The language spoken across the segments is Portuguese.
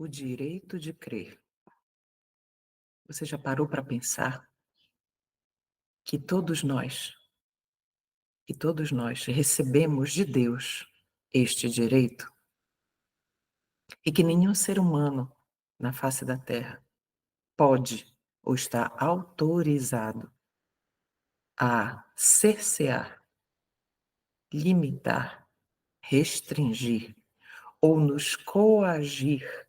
O direito de crer. Você já parou para pensar que todos nós recebemos de Deus este direito e que nenhum ser humano na face da Terra pode ou está autorizado a cercear, limitar, restringir ou nos coagir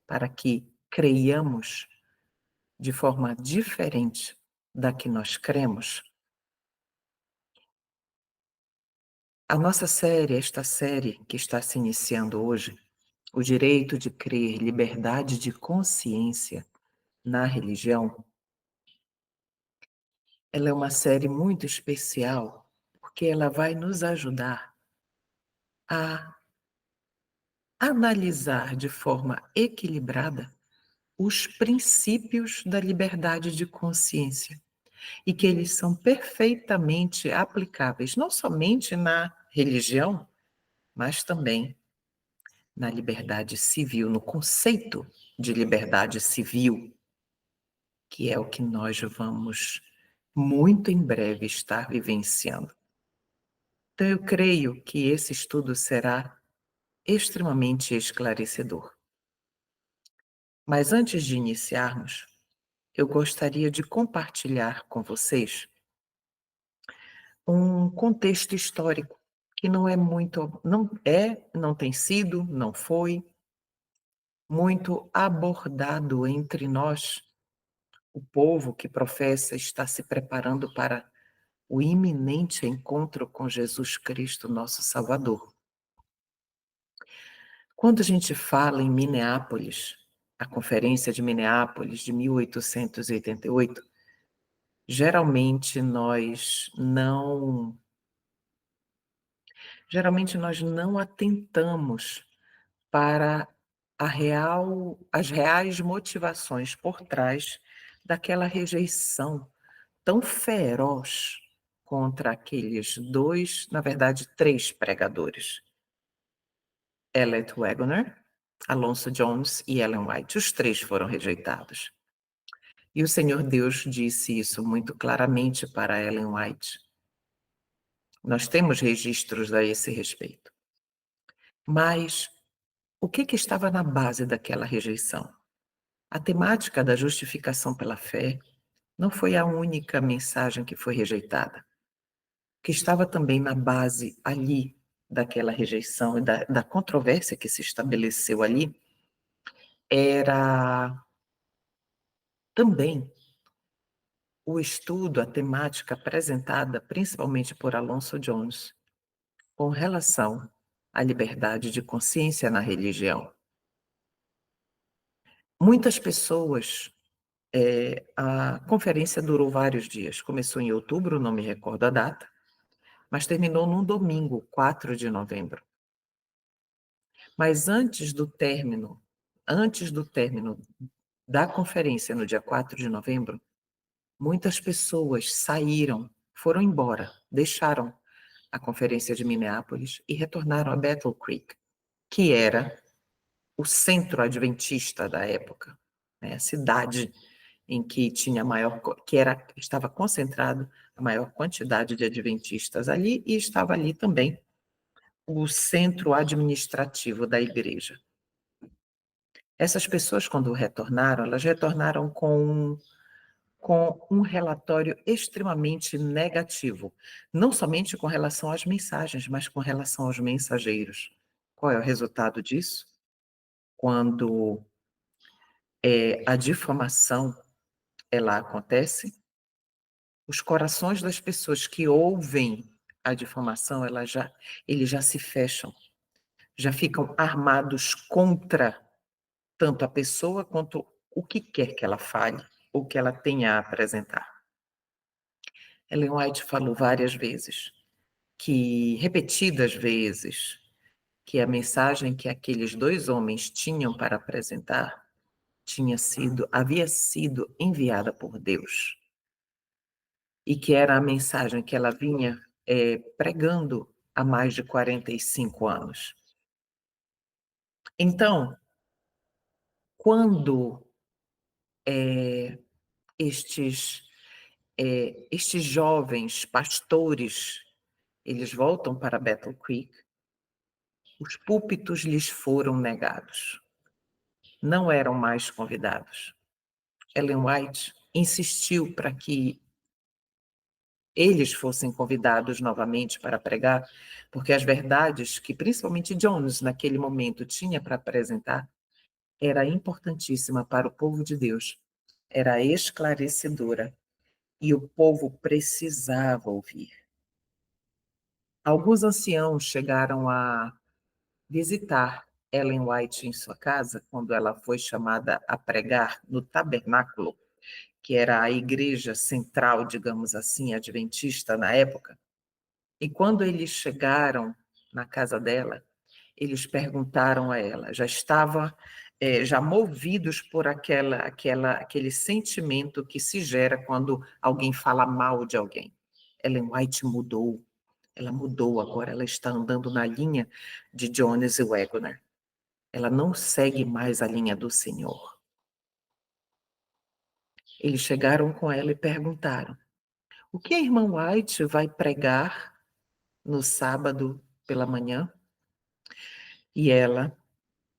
para que creiamos de forma diferente da que nós cremos? Esta série que está se iniciando hoje, O Direito de Crer, Liberdade de Consciência na Religião, ela é uma série muito especial, porque ela vai nos ajudar a analisar de forma equilibrada os princípios da liberdade de consciência e que eles são perfeitamente aplicáveis não somente na religião, mas também na liberdade civil, no conceito de liberdade civil, que é o que nós vamos muito em breve estar vivenciando. Então, eu creio que esse estudo será extremamente esclarecedor. Mas antes de iniciarmos, eu gostaria de compartilhar com vocês um contexto histórico que não tem sido, não foi muito abordado entre nós, o povo que professa estar se preparando para o iminente encontro com Jesus Cristo, nosso Salvador. Quando a gente fala em Minneapolis, a Conferência de Minneapolis de 1888, geralmente nós não atentamos para as reais motivações por trás daquela rejeição tão feroz contra aqueles dois, na verdade, três pregadores: Elliot Waggoner, Alonso Jones e Ellen White. Os três foram rejeitados. E o Senhor Deus disse isso muito claramente para Ellen White. Nós temos registros a esse respeito. Mas o que estava na base daquela rejeição? A temática da justificação pela fé não foi a única mensagem que foi rejeitada. O que estava também na base ali daquela rejeição e da controvérsia que se estabeleceu ali era também o estudo, a temática apresentada principalmente por Alonso Jones com relação à liberdade de consciência na religião. Muitas pessoas, a conferência durou vários dias, começou em outubro, não me recordo a data, mas terminou num domingo, 4 de novembro. Mas antes do término da conferência, no dia 4 de novembro, muitas pessoas foram embora, deixaram a conferência de Minneapolis e retornaram a Battle Creek, que era o centro adventista da época, né? A cidade em que estava concentrado a maior quantidade de adventistas ali, e estava ali também o centro administrativo da igreja. Essas pessoas, quando retornaram, elas retornaram com um relatório extremamente negativo, não somente com relação às mensagens, mas com relação aos mensageiros. Qual é o resultado disso? Quando a difamação ela acontece, os corações das pessoas que ouvem a difamação, eles já se fecham, já ficam armados contra tanto a pessoa quanto o que quer que ela fale, ou que ela tenha a apresentar. Ellen White falou repetidas vezes, que a mensagem que aqueles dois homens tinham para apresentar havia sido enviada por Deus, e que era a mensagem que ela vinha pregando há mais de 45 anos. Então, quando estes jovens pastores, eles voltam para Battle Creek, os púlpitos lhes foram negados. Não eram mais convidados. Ellen White insistiu para que eles fossem convidados novamente para pregar, porque as verdades que principalmente Jones, naquele momento, tinha para apresentar, era importantíssima para o povo de Deus, era esclarecedora, e o povo precisava ouvir. Alguns anciãos chegaram a visitar Ellen White em sua casa, quando ela foi chamada a pregar no tabernáculo, que era a igreja central, digamos assim, adventista na época. E quando eles chegaram na casa dela, eles perguntaram a ela, já movidos por aquele sentimento que se gera quando alguém fala mal de alguém. Ellen White mudou, ela mudou agora, ela está andando na linha de Jones e Waggoner. Ela não segue mais a linha do Senhor. Eles chegaram com ela e perguntaram, o que a irmã White vai pregar no sábado pela manhã? E ela,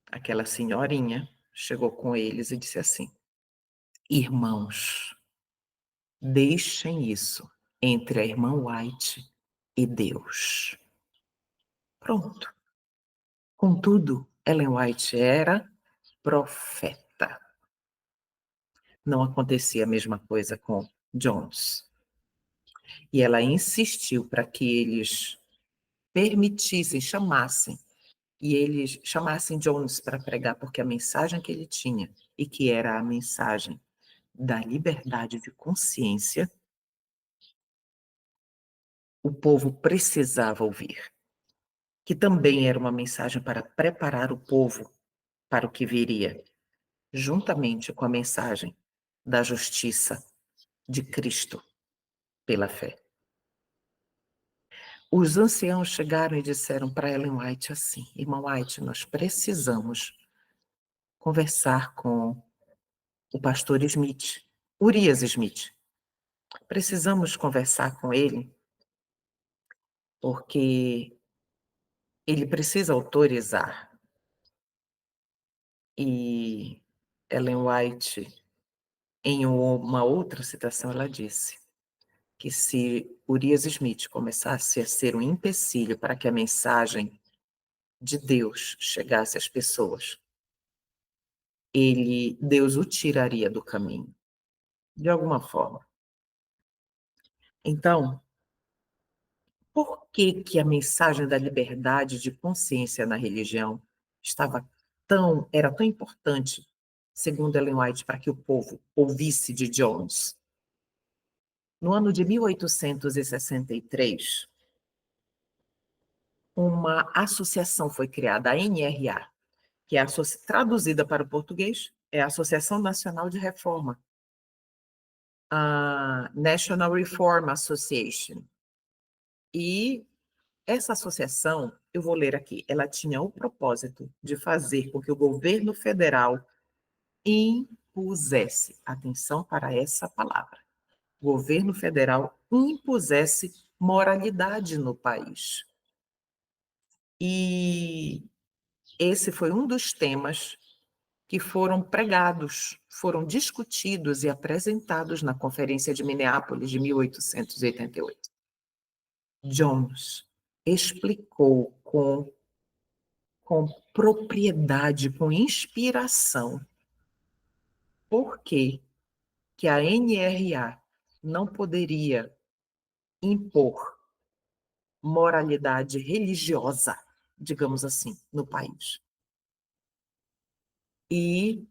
aquela senhorinha, chegou com eles e disse assim, irmãos, deixem isso entre a irmã White e Deus. Pronto. Contudo, Ellen White era profeta. Não acontecia a mesma coisa com Jones. E ela insistiu para que eles permitissem, chamassem, e eles chamassem Jones para pregar, porque a mensagem que ele tinha, e que era a mensagem da liberdade de consciência, o povo precisava ouvir. Que também era uma mensagem para preparar o povo para o que viria, juntamente com a mensagem da justiça de Cristo pela fé. Os anciãos chegaram e disseram para Ellen White assim, irmã White, nós precisamos conversar com o pastor Smith, Urias Smith. Precisamos conversar com ele, porque ele precisa autorizar. E Ellen White, em uma outra citação, ela disse que se Urias Smith começasse a ser um empecilho para que a mensagem de Deus chegasse às pessoas, Deus o tiraria do caminho, de alguma forma. Então, por que que a mensagem da liberdade de consciência na religião era tão importante, segundo Ellen White, para que o povo ouvisse de Jones? No ano de 1863, uma associação foi criada, a NRA, que é traduzida para o português, é a Associação Nacional de Reforma, a National Reform Association. E essa associação, eu vou ler aqui, ela tinha o propósito de fazer com que o governo federal impusesse, atenção para essa palavra, o governo federal impusesse moralidade no país. E esse foi um dos temas que foram pregados, foram discutidos e apresentados na Conferência de Minneapolis de 1888. Jones explicou com propriedade, com inspiração, por que a NRA não poderia impor moralidade religiosa, digamos assim, no país. E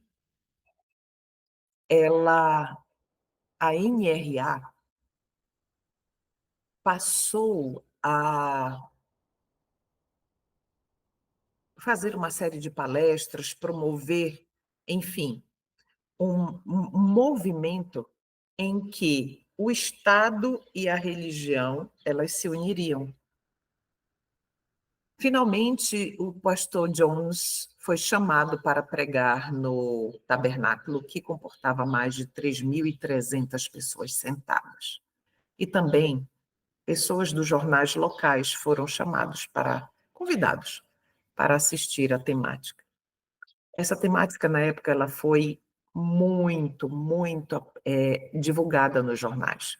a NRA passou a fazer uma série de palestras, promover, enfim, um movimento em que o Estado e a religião, elas se uniriam. Finalmente, o pastor Jones foi chamado para pregar no tabernáculo, que comportava mais de 3.300 pessoas sentadas. E também pessoas dos jornais locais foram convidados para assistir à temática. Essa temática, na época, ela foi muito divulgada nos jornais,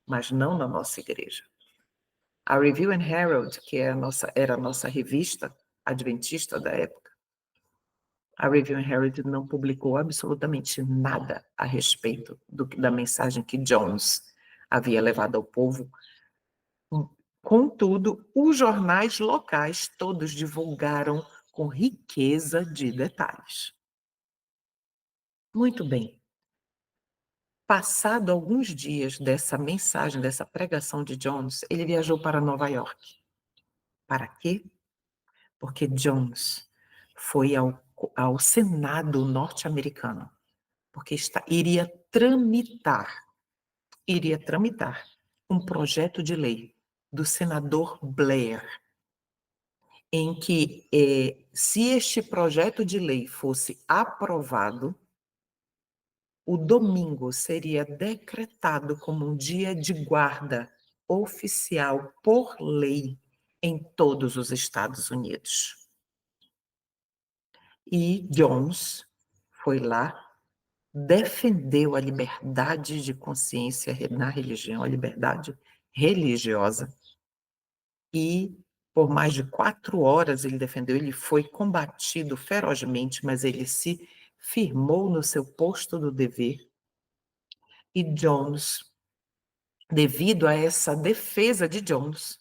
mas não na nossa igreja. A Review and Herald, que era a nossa revista adventista da época, a Review and Herald não publicou absolutamente nada a respeito da mensagem que Jones havia levado ao povo. Contudo, os jornais locais todos divulgaram com riqueza de detalhes. Muito bem. Passado alguns dias dessa mensagem, dessa pregação de Jones, ele viajou para Nova York. Para quê? Porque Jones foi ao Senado norte-americano, porque iria tramitar um projeto de lei do senador Blair, em que, se este projeto de lei fosse aprovado, o domingo seria decretado como um dia de guarda oficial por lei em todos os Estados Unidos. E Jones foi lá, defendeu a liberdade de consciência na religião, a liberdade religiosa, e por mais de 4 horas ele defendeu, ele foi combatido ferozmente, mas ele se firmou no seu posto do dever. E Jones, devido a essa defesa de Jones,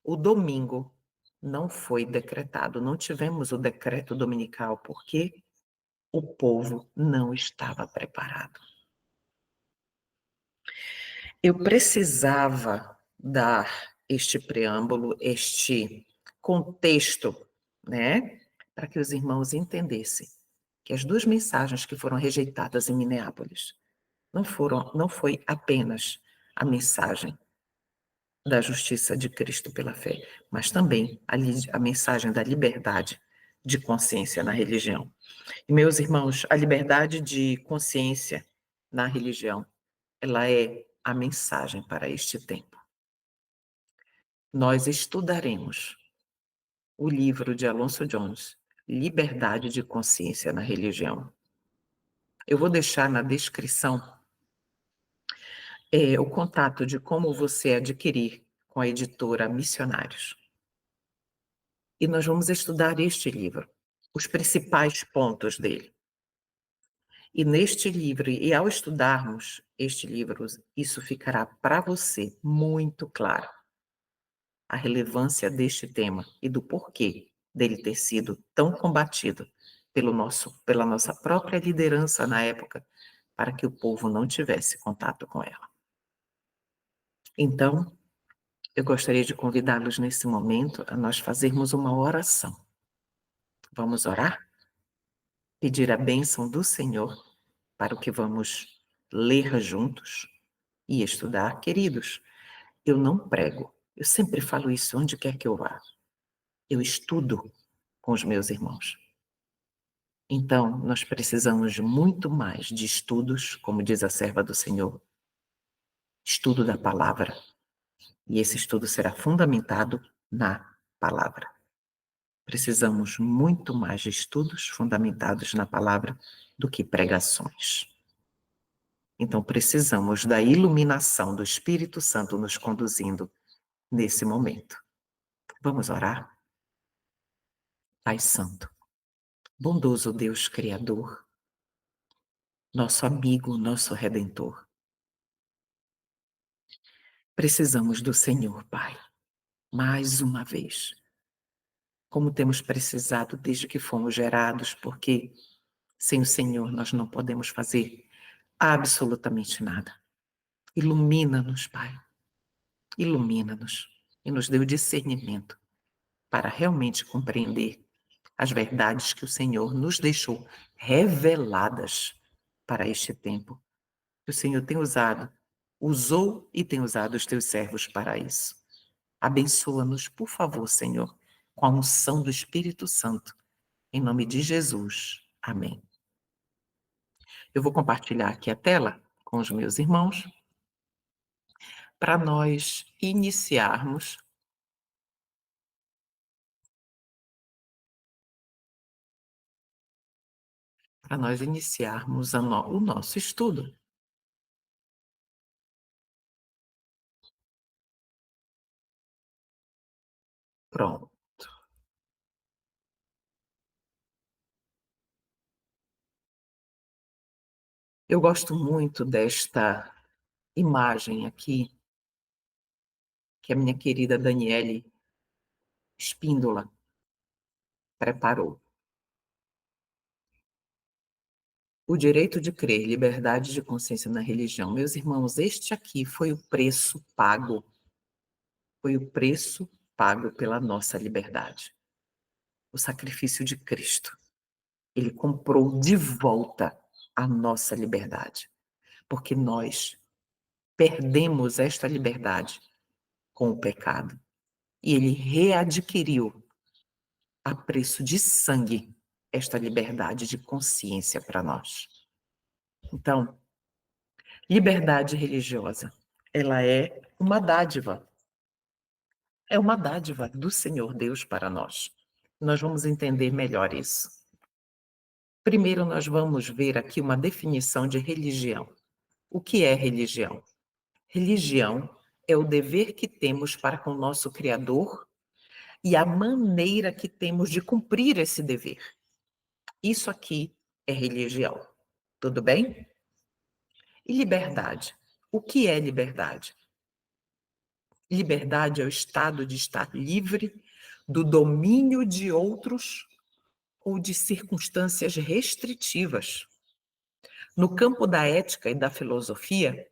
o domingo não foi decretado, não tivemos o decreto dominical, porque o povo não estava preparado. Eu precisava dar este preâmbulo, este contexto, né, para que os irmãos entendessem que as 2 mensagens que foram rejeitadas em Minneapolis não foi apenas a mensagem da justiça de Cristo pela fé, mas também a mensagem da liberdade de consciência na religião. E, meus irmãos, a liberdade de consciência na religião, ela é a mensagem para este tempo. Nós estudaremos o livro de Alonso Jones, Liberdade de Consciência na Religião. Eu vou deixar na descrição o contato de como você adquirir com a editora Missionários. E nós vamos estudar este livro, os principais pontos dele. E neste livro, e ao estudarmos este livro, isso ficará para você muito claro. A relevância deste tema e do porquê dele ter sido tão combatido pela nossa própria liderança na época, para que o povo não tivesse contato com ela. Então, eu gostaria de convidá-los nesse momento a nós fazermos uma oração. Vamos orar? Pedir a bênção do Senhor para o que vamos ler juntos e estudar. Queridos, eu não prego, eu sempre falo isso onde quer que eu vá. Eu estudo com os meus irmãos. Então, nós precisamos de muito mais de estudos, como diz a serva do Senhor, estudo da palavra. E esse estudo será fundamentado na palavra. Precisamos muito mais de estudos fundamentados na palavra do que pregações. Então, precisamos da iluminação do Espírito Santo nos conduzindo nesse momento. Vamos orar? Pai Santo, bondoso Deus Criador, nosso amigo, nosso Redentor. Precisamos do Senhor, Pai, mais uma vez, como temos precisado desde que fomos gerados, porque sem o Senhor nós não podemos fazer absolutamente nada. Ilumina-nos, Pai, ilumina-nos e nos dê o discernimento para realmente compreender as verdades que o Senhor nos deixou reveladas para este tempo. Que o Senhor usou e tem usado os teus servos para isso. Abençoa-nos, por favor, Senhor, com a unção do Espírito Santo, Em nome de Jesus. Amém. Eu vou compartilhar aqui a tela com os meus irmãos para nós iniciarmos o nosso estudo. Pronto. Eu gosto muito desta imagem aqui, que a minha querida Daniele Espíndola preparou. O direito de crer, liberdade de consciência na religião. Meus irmãos, este aqui foi o preço pago pela nossa liberdade. O sacrifício de Cristo. Ele comprou de volta a nossa liberdade, porque nós perdemos esta liberdade com o pecado. E ele readquiriu a preço de sangue esta liberdade de consciência para nós. Então, liberdade religiosa, ela é uma dádiva. É uma dádiva do Senhor Deus para nós. Nós vamos entender melhor isso. Primeiro, nós vamos ver aqui uma definição de religião. O que é religião? Religião é o dever que temos para com o nosso Criador e a maneira que temos de cumprir esse dever. Isso aqui é religião. Tudo bem? E liberdade? O que é liberdade? Liberdade é o estado de estar livre do domínio de outros ou de circunstâncias restritivas. No campo da ética e da filosofia,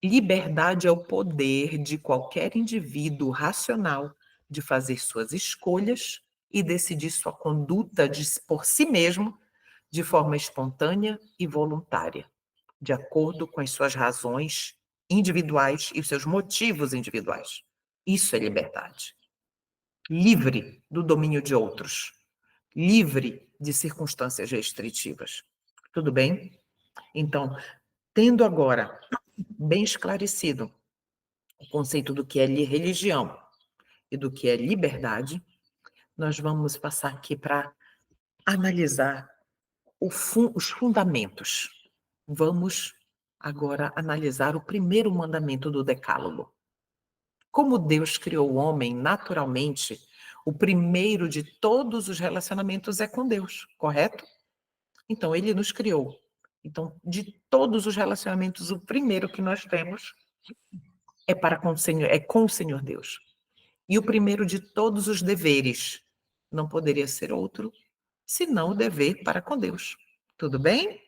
liberdade é o poder de qualquer indivíduo racional de fazer suas escolhas e decidir sua conduta por si mesmo de forma espontânea e voluntária, de acordo com as suas razões individuais e os seus motivos individuais. Isso é liberdade. Livre do domínio de outros, livre de circunstâncias restritivas. Tudo bem? Então, tendo agora bem esclarecido o conceito do que é religião e do que é liberdade, nós vamos passar aqui para analisar os fundamentos. Vamos agora analisar o primeiro mandamento do Decálogo. Como Deus criou o homem naturalmente, o primeiro de todos os relacionamentos é com Deus, correto? Então, ele nos criou. Então, de todos os relacionamentos, o primeiro que nós temos é com o Senhor Deus. E o primeiro de todos os deveres não poderia ser outro, senão o dever para com Deus. Tudo bem?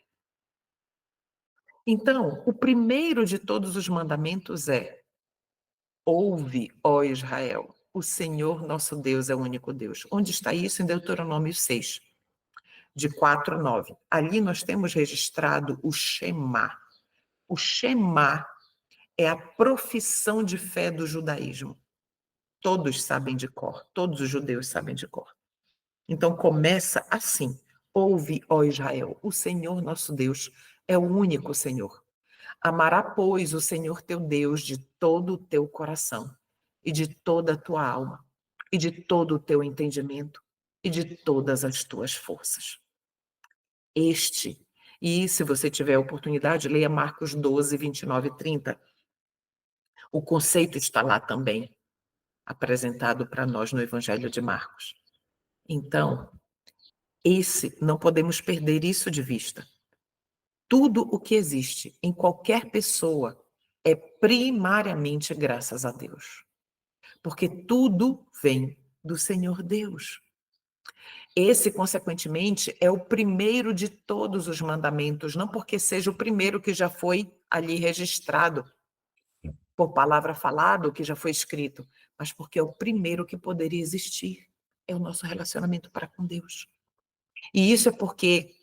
Então, o primeiro de todos os mandamentos é: ouve, ó Israel, o Senhor nosso Deus é o único Deus. Onde está isso? Em Deuteronômio 6, de 4 a 9. Ali nós temos registrado o Shema. O Shema é a profissão de fé do judaísmo. Todos sabem de cor, todos os judeus sabem de cor. Então começa assim: ouve, ó Israel, o Senhor nosso Deus é o único Senhor. Amará, pois, o Senhor teu Deus de todo o teu coração, e de toda a tua alma, e de todo o teu entendimento, e de todas as tuas forças. E se você tiver a oportunidade, leia Marcos 12, 29 e 30. O conceito está lá também, apresentado para nós no Evangelho de Marcos. Então, não podemos perder isso de vista. Tudo o que existe em qualquer pessoa é primariamente graças a Deus. Porque tudo vem do Senhor Deus. Esse, consequentemente, é o primeiro de todos os mandamentos, não porque seja o primeiro que já foi ali registrado, por palavra falada, que já foi escrito, mas porque é o primeiro que poderia existir. É o nosso relacionamento para com Deus. E isso é porque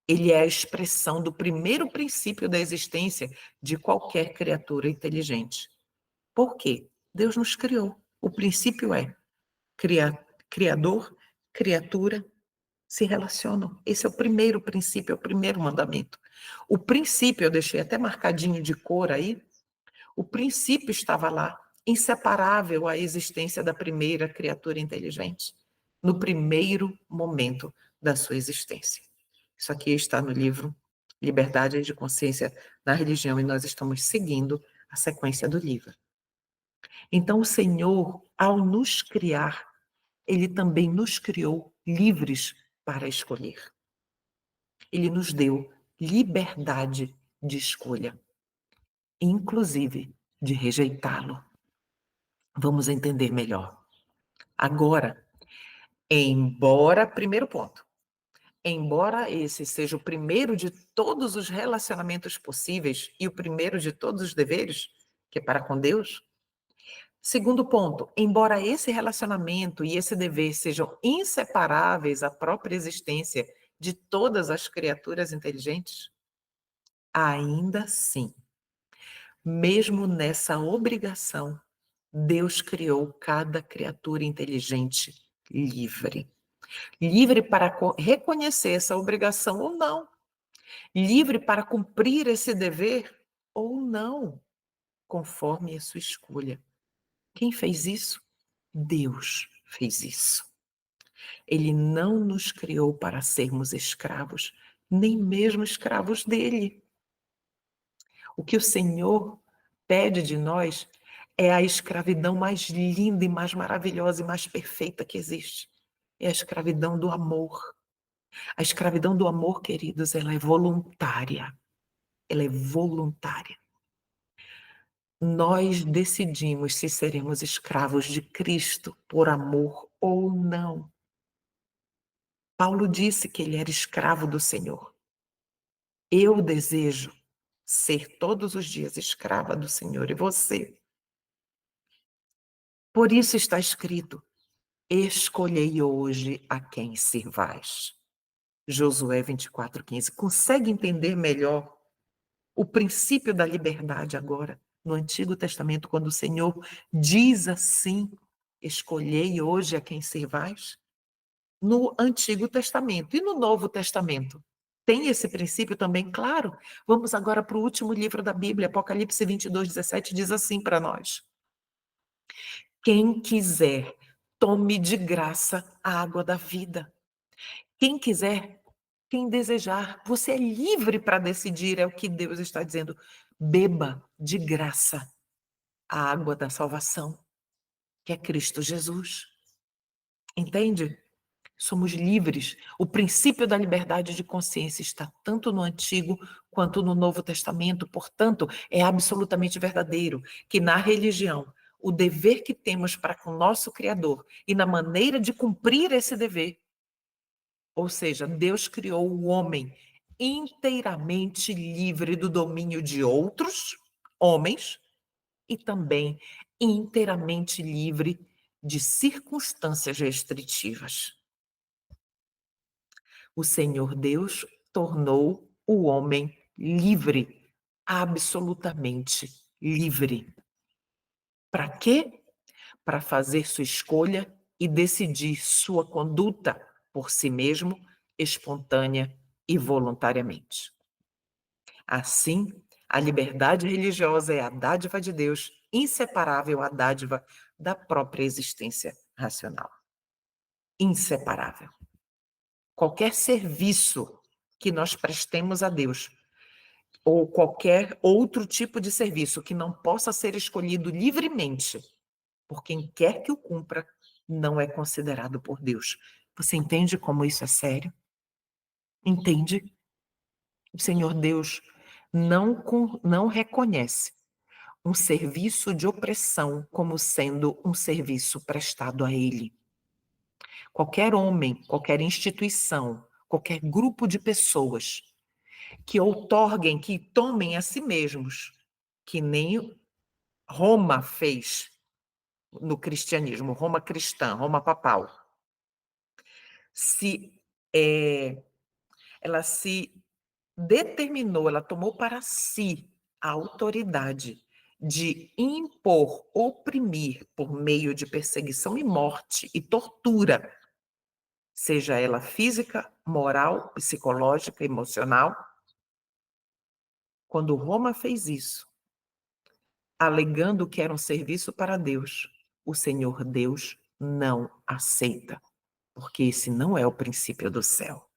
ele é a expressão do primeiro princípio da existência de qualquer criatura inteligente. Por quê? Deus nos criou. O princípio é criador, criatura se relacionam. Esse é o primeiro princípio, é o primeiro mandamento. O princípio, eu deixei até marcadinho de cor aí, o princípio estava lá, inseparável à existência da primeira criatura inteligente, no primeiro momento da sua existência. Isso aqui está no livro Liberdade de Consciência na Religião, e nós estamos seguindo a sequência do livro. Então, o Senhor, ao nos criar, Ele também nos criou livres para escolher. Ele nos deu liberdade de escolha, inclusive de rejeitá-lo. Vamos entender melhor. Agora, primeiro ponto, embora esse seja o primeiro de todos os relacionamentos possíveis e o primeiro de todos os deveres, que é para com Deus, segundo ponto, embora esse relacionamento e esse dever sejam inseparáveis à própria existência de todas as criaturas inteligentes, ainda assim, mesmo nessa obrigação, Deus criou cada criatura inteligente livre. Livre para reconhecer essa obrigação ou não. Livre para cumprir esse dever ou não, conforme a sua escolha. Quem fez isso? Deus fez isso. Ele não nos criou para sermos escravos, nem mesmo escravos dele. O que o Senhor pede de nós é a escravidão mais linda e mais maravilhosa e mais perfeita que existe. É a escravidão do amor. A escravidão do amor, queridos, ela é voluntária. Ela é voluntária. Nós decidimos se seremos escravos de Cristo por amor ou não. Paulo disse que ele era escravo do Senhor. Eu desejo ser todos os dias escrava do Senhor, e você? Por isso está escrito: escolhei hoje a quem sirvais. Josué 24:15. Consegue entender melhor o princípio da liberdade agora, no Antigo Testamento, quando o Senhor diz assim: escolhei hoje a quem sirvais? No Antigo Testamento e no Novo Testamento. Tem esse princípio também, claro. Vamos agora para o último livro da Bíblia, Apocalipse 22:17, diz assim para nós: quem quiser, tome de graça a água da vida. Quem quiser, quem desejar, você é livre para decidir, é o que Deus está dizendo. Beba de graça a água da salvação, que é Cristo Jesus. Entende? Somos livres. O princípio da liberdade de consciência está tanto no Antigo quanto no Novo Testamento. Portanto, é absolutamente verdadeiro que na religião, o dever que temos para com o nosso Criador e na maneira de cumprir esse dever, ou seja, Deus criou o homem inteiramente livre do domínio de outros homens e também inteiramente livre de circunstâncias restritivas. O Senhor Deus tornou o homem livre, absolutamente livre. Para quê? Para fazer sua escolha e decidir sua conduta por si mesmo, espontânea e voluntariamente. Assim, a liberdade religiosa é a dádiva de Deus, inseparável à dádiva da própria existência racional. Inseparável. Qualquer serviço que nós prestemos a Deus, ou qualquer outro tipo de serviço que não possa ser escolhido livremente por quem quer que o cumpra, não é considerado por Deus. Você entende como isso é sério? Entende? O Senhor Deus não reconhece um serviço de opressão como sendo um serviço prestado a Ele. Qualquer homem, qualquer instituição, qualquer grupo de pessoas que outorguem, que tomem a si mesmos, que nem Roma fez no cristianismo, Roma cristã, Roma papal. Ela se determinou, ela tomou para si a autoridade de impor, oprimir por meio de perseguição e morte e tortura seja ela física, moral, psicológica, emocional. Quando Roma fez isso, alegando que era um serviço para Deus, o Senhor Deus não aceita, porque esse não é o princípio do céu.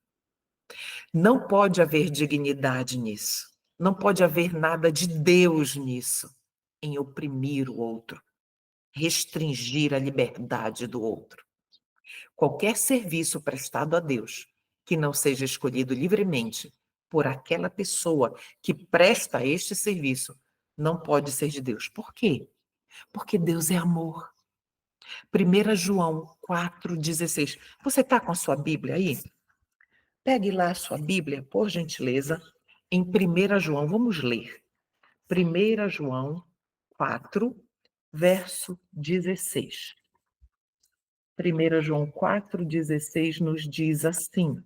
Não pode haver dignidade nisso. Não pode haver nada de Deus nisso, em oprimir o outro, restringir a liberdade do outro. Qualquer serviço prestado a Deus que não seja escolhido livremente por aquela pessoa que presta este serviço não pode ser de Deus. Por quê? Porque Deus é amor. 1 João 4,16. Você está com a sua Bíblia aí? Pegue lá a sua Bíblia, por gentileza, em 1 João, vamos ler. 1 João 4, verso 16. 1 João 4,16 nos diz assim: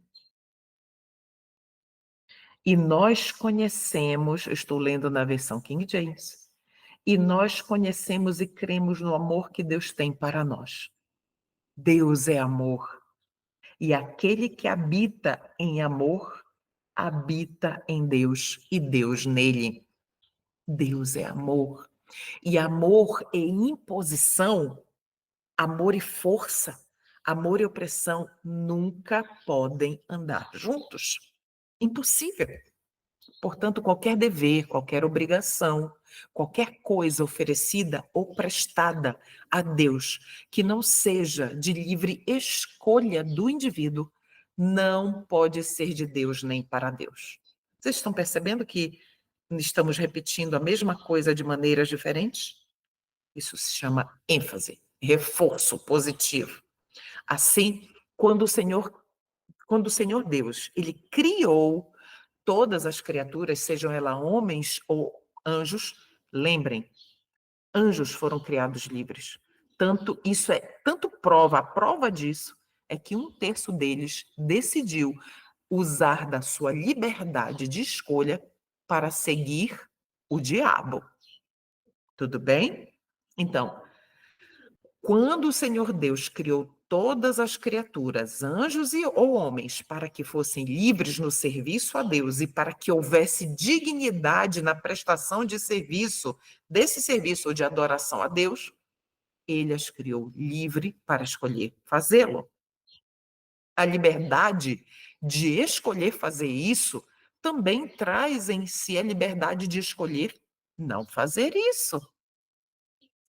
e nós conhecemos, estou lendo na versão King James, e nós conhecemos e cremos no amor que Deus tem para nós. Deus é amor, e aquele que habita em amor, habita em Deus e Deus nele. Deus é amor. E amor e imposição, amor e força, amor e opressão nunca podem andar juntos. Impossível. Portanto, qualquer dever, qualquer obrigação, qualquer coisa oferecida ou prestada a Deus que não seja de livre escolha do indivíduo, não pode ser de Deus nem para Deus. Vocês estão percebendo que estamos repetindo a mesma coisa de maneiras diferentes? Isso se chama ênfase, reforço positivo. Assim, quando o Senhor Deus, ele criou todas as criaturas, sejam elas homens ou anjos, lembrem, anjos foram criados livres. Tanto prova, a prova disso é que 1/3 deles decidiu usar da sua liberdade de escolha para seguir o diabo. Tudo bem? Então, quando o Senhor Deus criou todas as criaturas, anjos ou homens, para que fossem livres no serviço a Deus e para que houvesse dignidade na prestação de serviço, desse serviço ou de adoração a Deus, ele as criou livre para escolher fazê-lo. A liberdade de escolher fazer isso também traz em si a liberdade de escolher não fazer isso.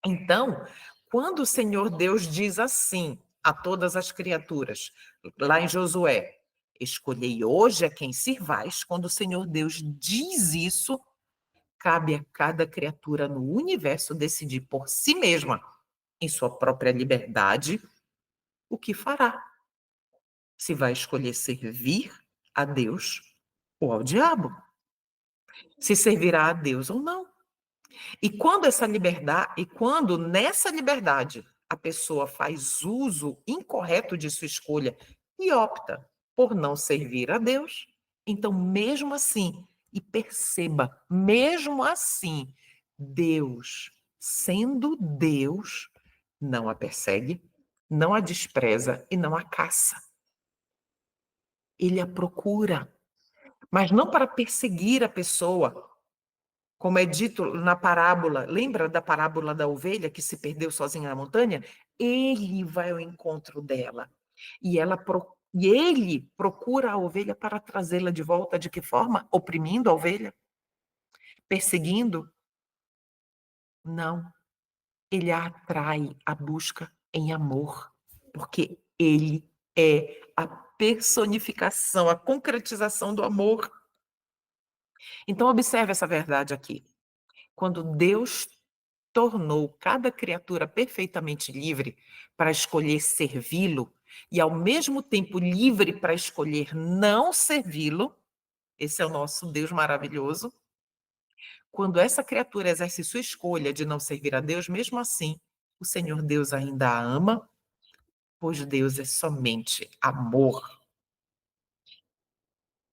Então, quando o Senhor Deus diz assim a todas as criaturas, lá em Josué, escolhei hoje a quem sirvais, quando o Senhor Deus diz isso, cabe a cada criatura no universo decidir por si mesma, em sua própria liberdade, o que fará. Se vai escolher servir a Deus ou ao diabo, se servirá a Deus ou não. E quando nessa liberdade a pessoa faz uso incorreto de sua escolha e opta por não servir a Deus, então mesmo assim, e perceba, mesmo assim, Deus, sendo Deus, não a persegue, não a despreza e não a caça. Ele a procura, mas não para perseguir a pessoa, como é dito na parábola, lembra da parábola da ovelha que se perdeu sozinha na montanha? Ele vai ao encontro dela. E ele procura a ovelha para trazê-la de volta. De que forma? Oprimindo a ovelha? Perseguindo? Não. Ele a atrai, a busca em amor. Porque ele é a personificação, a concretização do amor. Então, observe essa verdade aqui. Quando Deus tornou cada criatura perfeitamente livre para escolher servi-lo e, ao mesmo tempo, livre para escolher não servi-lo, esse é o nosso Deus maravilhoso. Quando essa criatura exerce sua escolha de não servir a Deus, mesmo assim, o Senhor Deus ainda a ama, pois Deus é somente amor.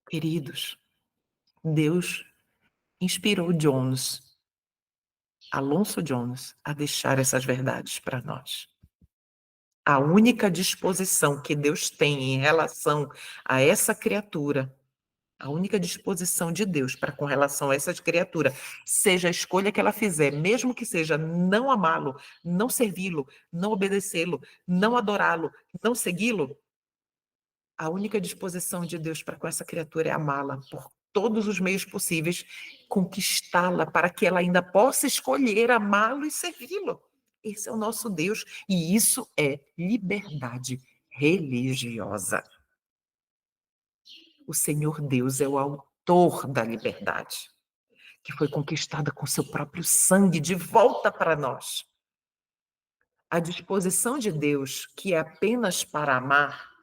Queridos, Deus inspirou Alonso Jones, a deixar essas verdades para nós. A única disposição que Deus tem em relação a essa criatura, a única disposição de Deus para com relação a essa criatura, seja a escolha que ela fizer, mesmo que seja não amá-lo, não servi-lo, não obedecê-lo, não adorá-lo, não segui-lo, a única disposição de Deus para com essa criatura é amá-la por todos os meios possíveis, conquistá-la para que ela ainda possa escolher amá-lo e servi-lo. Esse é o nosso Deus e isso é liberdade religiosa. O Senhor Deus é o autor da liberdade, que foi conquistada com seu próprio sangue de volta para nós. A disposição de Deus, que é apenas para amar,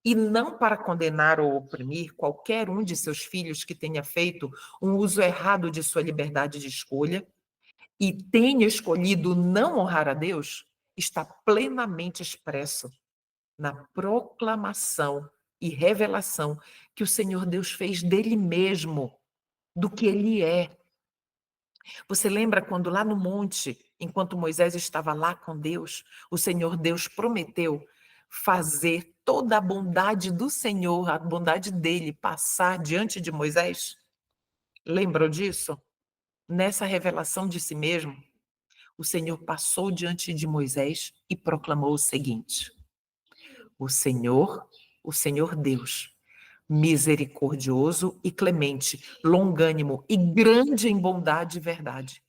e não para condenar ou oprimir qualquer um de seus filhos que tenha feito um uso errado de sua liberdade de escolha e tenha escolhido não honrar a Deus, está plenamente expresso na proclamação e revelação que o Senhor Deus fez dele mesmo, do que ele é. Você lembra quando lá no monte, enquanto Moisés estava lá com Deus, o Senhor Deus prometeu fazer toda a bondade do Senhor, a bondade dele, passar diante de Moisés? Lembram disso? Nessa revelação de si mesmo, o Senhor passou diante de Moisés e proclamou o seguinte: o Senhor Deus, misericordioso e clemente, longânimo e grande em bondade e verdade,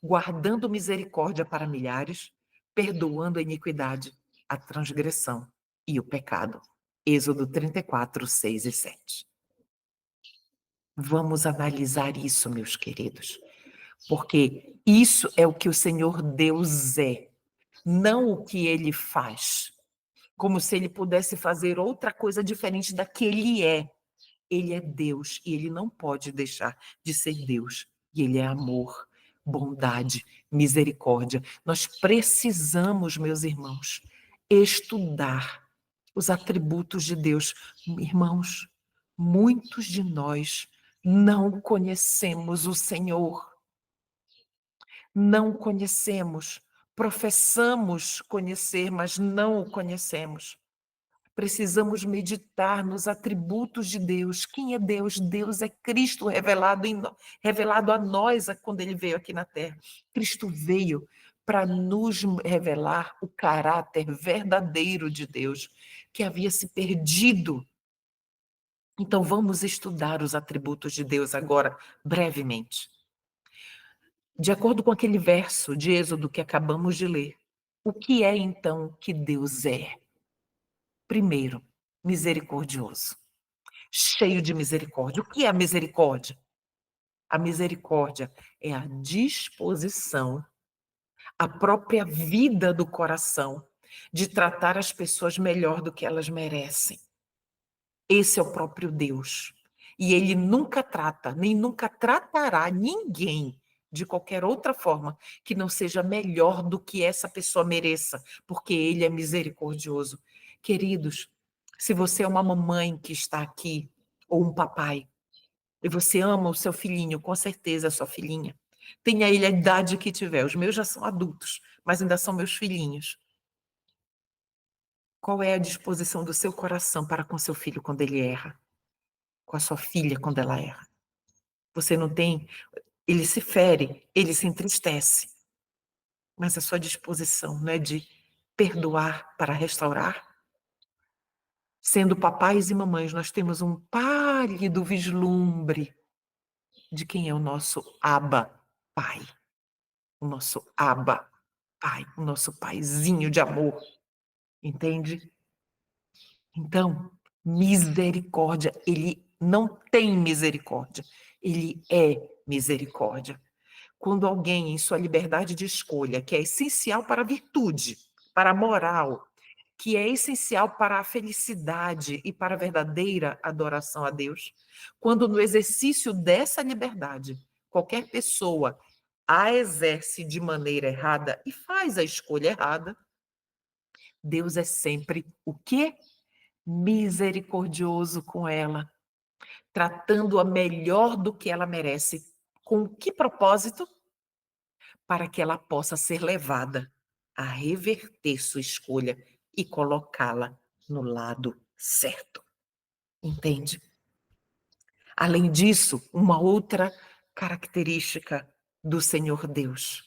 guardando misericórdia para milhares, perdoando a iniquidade, a transgressão e o pecado. Êxodo 34, 6 e 7. Vamos analisar isso, meus queridos, porque isso é o que o Senhor Deus é, não o que ele faz, como se ele pudesse fazer outra coisa diferente da que ele é. Ele é Deus e ele não pode deixar de ser Deus. E ele é amor, bondade, misericórdia. Nós precisamos, meus irmãos, estudar os atributos de Deus. Irmãos, muitos de nós não conhecemos o Senhor. Não conhecemos. Professamos conhecer, mas não o conhecemos. Precisamos meditar nos atributos de Deus. Quem é Deus? Deus é Cristo revelado a nós quando ele veio aqui na Terra. Cristo veio para nos revelar o caráter verdadeiro de Deus, que havia se perdido. Então vamos estudar os atributos de Deus agora, brevemente. De acordo com aquele verso de Êxodo que acabamos de ler, o que é então que Deus é? Primeiro, misericordioso. Cheio de misericórdia. O que é a misericórdia? A misericórdia é a disposição, a própria vida do coração de tratar as pessoas melhor do que elas merecem. Esse é o próprio Deus. E ele nunca trata, nem nunca tratará ninguém de qualquer outra forma que não seja melhor do que essa pessoa mereça, porque ele é misericordioso. Queridos, se você é uma mamãe que está aqui, ou um papai, e você ama o seu filhinho, com certeza a sua filhinha, tenha ele a idade que tiver, os meus já são adultos, mas ainda são meus filhinhos. Qual é a disposição do seu coração para com seu filho quando ele erra? Com a sua filha quando ela erra? Você não tem... Ele se fere, ele se entristece, mas a sua disposição não é de perdoar para restaurar? Sendo papais e mamães, nós temos um pálido vislumbre de quem é o nosso Abba Pai. O nosso Abba Pai, o nosso paizinho de amor. Entende? Então, misericórdia, ele não tem misericórdia, ele é misericórdia. Quando alguém, em sua liberdade de escolha, que é essencial para a virtude, para a moral, que é essencial para a felicidade e para a verdadeira adoração a Deus, quando no exercício dessa liberdade, qualquer pessoa a exerce de maneira errada e faz a escolha errada, Deus é sempre o quê? Misericordioso com ela, tratando-a melhor do que ela merece. Com que propósito? Para que ela possa ser levada a reverter sua escolha e colocá-la no lado certo. Entende? Além disso, uma outra característica do Senhor Deus.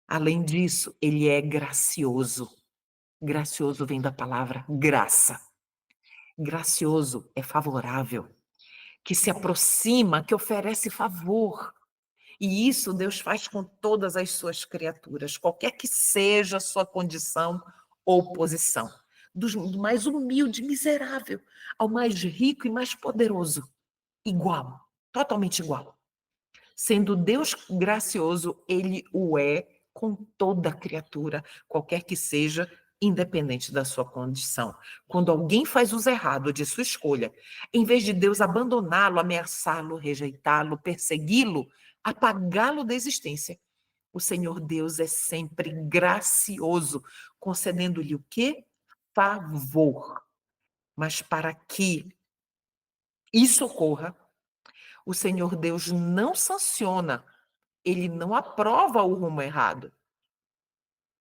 Além disso, ele é gracioso. Gracioso vem da palavra graça. Gracioso é favorável, que se aproxima, que oferece favor. E isso Deus faz com todas as suas criaturas, qualquer que seja a sua condição ou posição. Do mais humilde, miserável, ao mais rico e mais poderoso. Igual, totalmente igual. Sendo Deus gracioso, ele o é com toda criatura, qualquer que seja, independente da sua condição. Quando alguém faz uso errado de sua escolha, em vez de Deus abandoná-lo, ameaçá-lo, rejeitá-lo, persegui-lo, apagá-lo da existência, o Senhor Deus é sempre gracioso, concedendo-lhe o quê? Favor. Mas para que isso ocorra, o Senhor Deus não sanciona, ele não aprova o rumo errado.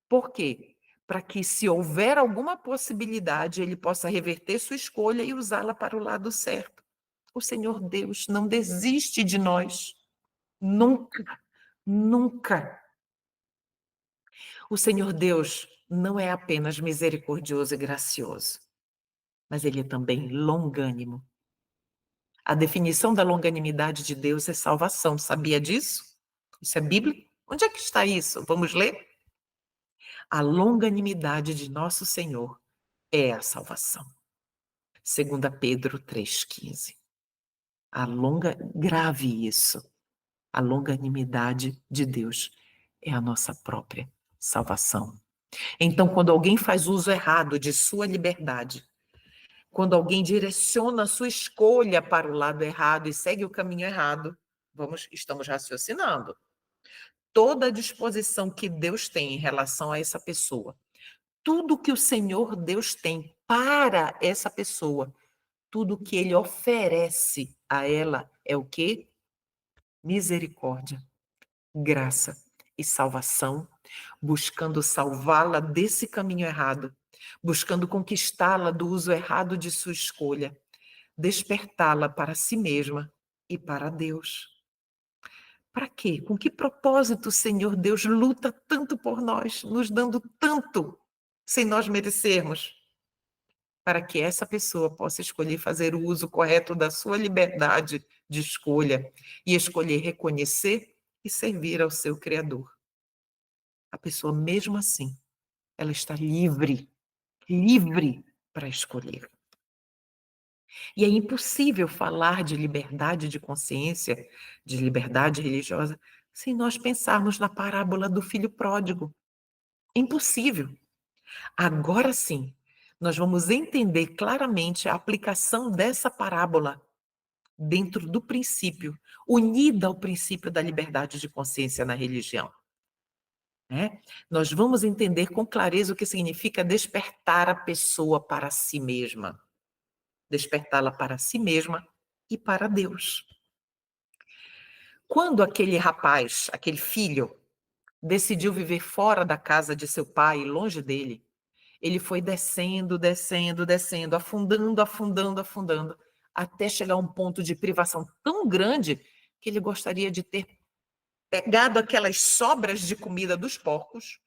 Por quê? Para que, se houver alguma possibilidade, ele possa reverter sua escolha e usá-la para o lado certo. O Senhor Deus não desiste de nós. Nunca, nunca. O Senhor Deus não é apenas misericordioso e gracioso, mas ele é também longânimo. A definição da longanimidade de Deus é salvação. Sabia disso? Isso é bíblico? Onde é que está isso? Vamos ler? A longanimidade de nosso Senhor é a salvação. 2 Pedro 3,15. Grave isso. A longanimidade de Deus é a nossa própria salvação. Então, quando alguém faz uso errado de sua liberdade, quando alguém direciona a sua escolha para o lado errado e segue o caminho errado, estamos raciocinando. Toda a disposição que Deus tem em relação a essa pessoa, tudo que o Senhor Deus tem para essa pessoa, tudo que ele oferece a ela é o quê? Misericórdia, graça e salvação, buscando salvá-la desse caminho errado, buscando conquistá-la do uso errado de sua escolha, despertá-la para si mesma e para Deus. Para quê? Com que propósito o Senhor Deus luta tanto por nós, nos dando tanto, sem nós merecermos? Para que essa pessoa possa escolher fazer o uso correto da sua liberdade de escolha e escolher reconhecer e servir ao seu Criador. A pessoa, mesmo assim, ela está livre, livre para escolher. E é impossível falar de liberdade de consciência, de liberdade religiosa, sem nós pensarmos na parábola do filho pródigo. É impossível. Agora sim, nós vamos entender claramente a aplicação dessa parábola dentro do princípio, unida ao princípio da liberdade de consciência na religião. Né? Nós vamos entender com clareza o que significa despertar a pessoa para si mesma. Despertá-la para si mesma e para Deus. Quando aquele rapaz, aquele filho, decidiu viver fora da casa de seu pai, longe dele, ele foi descendo, descendo, descendo, afundando, afundando, afundando, até chegar a um ponto de privação tão grande que ele gostaria de ter pegado aquelas sobras de comida dos porcos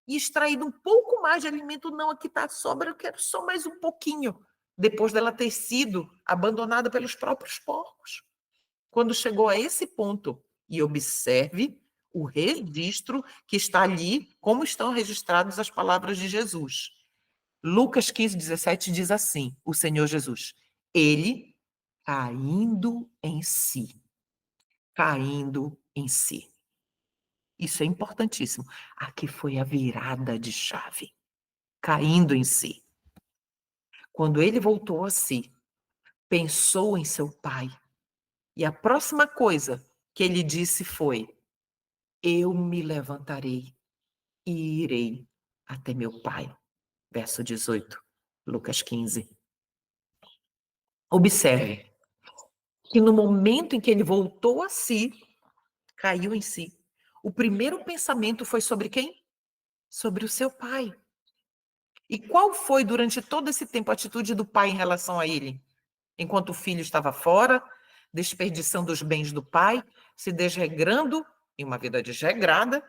e extraído um pouco mais de alimento. Não, aqui está a sobra, eu quero só mais um pouquinho, depois dela ter sido abandonada pelos próprios porcos. Quando chegou a esse ponto, e observe o registro que está ali, como estão registradas as palavras de Jesus. Lucas 15:17 diz assim, o Senhor Jesus, ele caindo em si. Isso é importantíssimo. Aqui foi a virada de chave, caindo em si. Quando ele voltou a si, pensou em seu pai, e a próxima coisa que ele disse foi, eu me levantarei e irei até meu pai. Verso 18, Lucas 15. Observe que no momento em que ele voltou a si, caiu em si, o primeiro pensamento foi sobre quem? Sobre o seu pai. E qual foi, durante todo esse tempo, a atitude do pai em relação a ele? Enquanto o filho estava fora, desperdiçando os bens do pai, se desregrando em uma vida desregrada,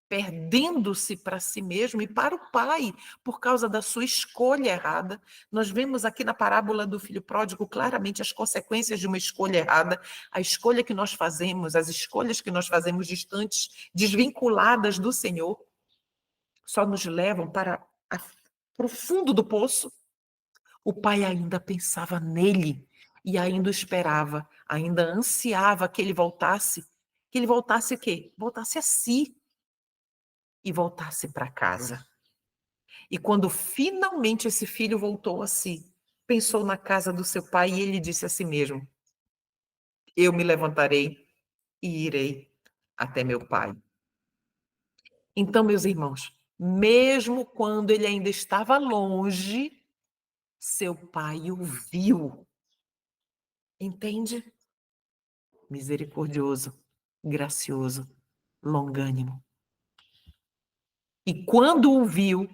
perdendo-se para si mesmo e para o pai, por causa da sua escolha errada. Nós vemos aqui na parábola do filho pródigo claramente as consequências de uma escolha errada, a escolha que nós fazemos, as escolhas que nós fazemos distantes, desvinculadas do Senhor, só nos levam para o fundo do poço. O pai ainda pensava nele e ainda o esperava, ainda ansiava que ele voltasse. Que ele voltasse o quê? Voltasse a si e voltasse para casa. E quando finalmente esse filho voltou a si, pensou na casa do seu pai e ele disse a si mesmo: eu me levantarei e irei até meu pai. Então, meus irmãos, mesmo quando ele ainda estava longe, seu pai o viu. Entende? Misericordioso, gracioso, longânimo. E quando o viu,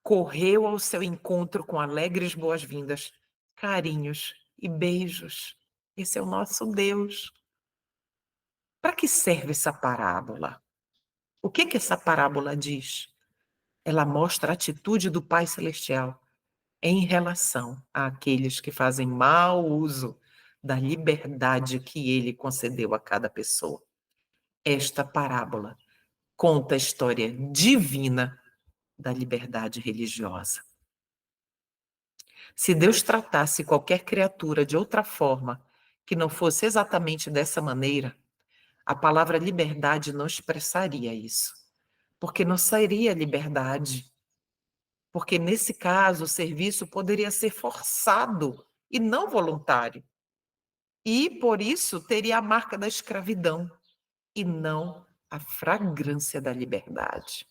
correu ao seu encontro com alegres boas-vindas, carinhos e beijos. Esse é o nosso Deus. Para que serve essa parábola? O que essa parábola diz? Ela mostra a atitude do Pai Celestial em relação àqueles que fazem mau uso da liberdade que ele concedeu a cada pessoa. Esta parábola conta a história divina da liberdade religiosa. Se Deus tratasse qualquer criatura de outra forma, que não fosse exatamente dessa maneira, a palavra liberdade não expressaria isso. Porque não seria liberdade. Porque, nesse caso, o serviço poderia ser forçado e não voluntário. E, por isso, teria a marca da escravidão e não a fragrância da liberdade.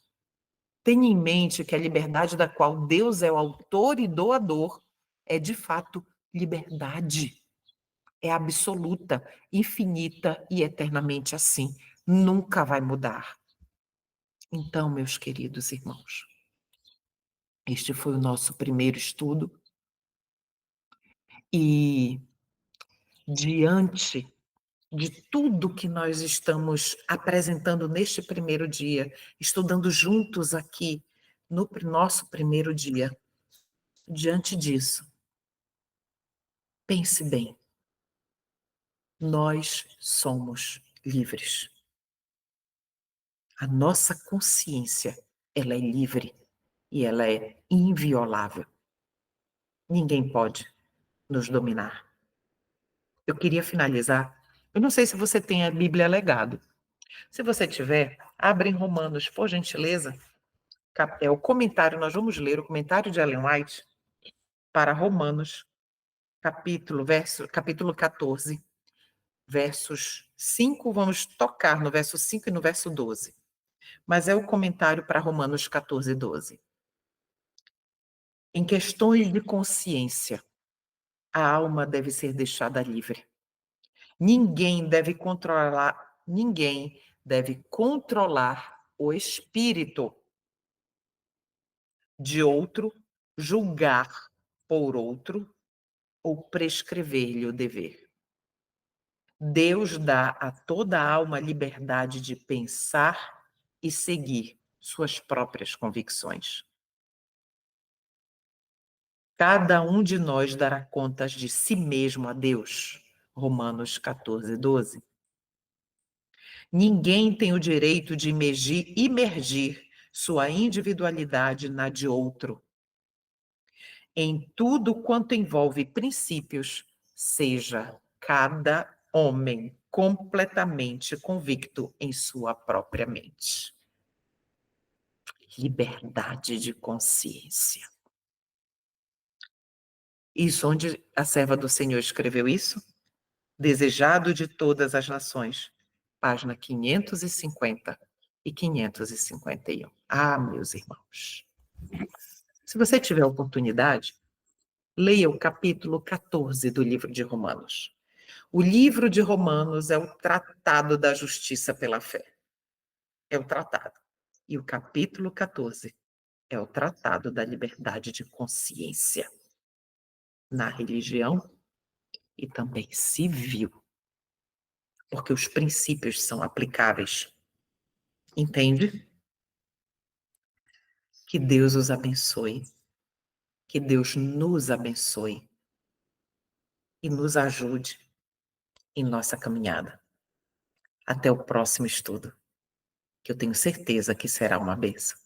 Tenha em mente que a liberdade da qual Deus é o autor e doador é, de fato, liberdade. É absoluta, infinita e eternamente assim. Nunca vai mudar. Então, meus queridos irmãos, este foi o nosso primeiro estudo. E, diante de tudo que nós estamos apresentando neste primeiro dia, estudando juntos aqui no nosso primeiro dia, diante disso, pense bem, nós somos livres. A nossa consciência, ela é livre e ela é inviolável. Ninguém pode nos dominar. Eu queria finalizar. Eu não sei se você tem a Bíblia Legado. Se você tiver, abre em Romanos, por gentileza. É o comentário, nós vamos ler o comentário de Ellen White para Romanos, capítulo 14, versos 5, vamos tocar no verso 5 e no verso 12. Mas é o comentário para Romanos 14, 12. Em questões de consciência, a alma deve ser deixada livre. Ninguém deve controlar o espírito de outro, julgar por outro ou prescrever-lhe o dever. Deus dá a toda alma liberdade de pensar e seguir suas próprias convicções. Cada um de nós dará contas de si mesmo a Deus. Romanos 14, 12. Ninguém tem o direito de imergir sua individualidade na de outro. Em tudo quanto envolve princípios, seja cada homem completamente convicto em sua própria mente. Liberdade de consciência. Isso onde a serva do Senhor escreveu isso? Desejado de todas as nações. Página 550 e 551. Ah, meus irmãos. Se você tiver oportunidade, leia o capítulo 14 do livro de Romanos. O livro de Romanos é o tratado da justiça pela fé. É o tratado. E o capítulo 14 É o Tratado da Liberdade de Consciência, na religião e também civil, porque os princípios são aplicáveis. Entende? Que Deus os abençoe, que Deus nos abençoe e nos ajude em nossa caminhada. Até o próximo estudo, que eu tenho certeza que será uma bênção.